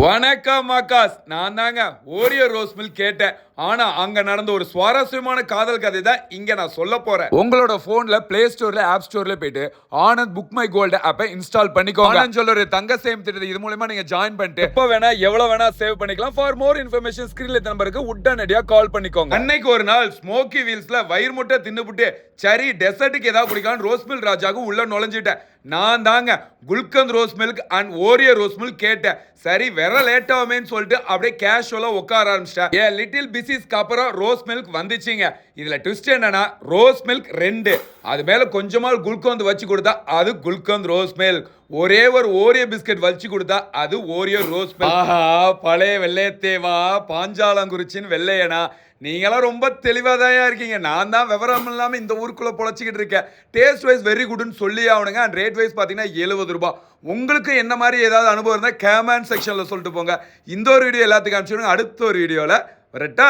வணக்கம் ஆகாஷ். நான் தாங்க ஓரியோ ரோஸ் மில்க் கேட்டேன். ஆனா அங்க நடந்த ஒரு சுவாரஸ்யமான காதல் கதை தான் இங்க நான் சொல்ல போறேன். உங்களோட போன்ல பிளே ஸ்டோர்ல ஆப் ஸ்டோர்ல போயிட்டு ஆனந்த் புக் மை கோல்ட் ஆப்பை இன்ஸ்டால் பண்ணிக்கோங்க. ஆனந்த் சொல்ல ஒரு தங்க சேம் திட்டத்தை இது மூலமா நீங்க ஜாயின் பண்ணிட்டு எப்ப வேணா எவ்வளவு வேணா சேவ் பண்ணிக்கலாம். ஃபார் மோர் இன்ஃபர்மேஷன் ஸ்கிரீன்ல நம்பருக்கு உடனடியா கால் பண்ணிக்கோங்க. அன்னைக்கு ஒரு நாள் ஸ்மோக்கி வீல்ஸ்ல வயிறு முட்டை தின்னுபிட்டு சரி டெசர்ட்டுக்கு ஏதாவது குடிக்கலாம் ரோஸ் மில்க் ராஜாவுக்கு உள்ள நுழைஞ்சிட்டேன். நான் தாங்க gulkand rose milk and Oreo rose milk கேட்டேன். சரி வேற லேட் ஆகுமேன்னு சொல்லிட்டு அப்படியே கேஷுவலா உட்கார ஆரம்பிச்சிட்டேன். ஏ லிட்டில் பிசிஸ்க்கு அப்புறம் ரோஸ் மில்க் வந்துச்சுங்க. இதுல ட்விஸ்ட் என்னன்னா ரோஸ் மில்க் 2 அது மேல கொஞ்சமா குல்கந்த் வச்சு கொடுத்தா அது குல்கந்த் ரோஸ் மில்க். ஒரே ஒரு ஓரியோ பிஸ்கட் வச்சு கொடுத்தா அது ஓரியோ ரோஸ் மில்க். ஆஹா பழைய வெள்ளையத்தேவா பாஞ்சாலங்குறிச்சின்னு வெள்ளையனா நீங்களாம் ரொம்ப தெளிவாக தான் இருக்கீங்க. நான் தான் விவரம் இல்லாமல் இந்த ஊருக்குள்ளே பொழைச்சிக்கிட்டு இருக்கேன். டேஸ்ட் வைஸ் வெரி குட்னு சொல்லி ஆகணுங்க. அண்ட் ரேட் வைஸ் பார்த்தீங்கன்னா 70 ரூபாய். உங்களுக்கு என்ன மாதிரி ஏதாவது அனுபவம் இருந்தால் கமெண்ட் செக்ஷனில் சொல்லிட்டு போங்க. இந்த ஒரு வீடியோ எல்லாத்துக்கும் அனுப்பிச்சுடுங்க. அடுத்த ஒரு வீடியோவில் வரட்டா.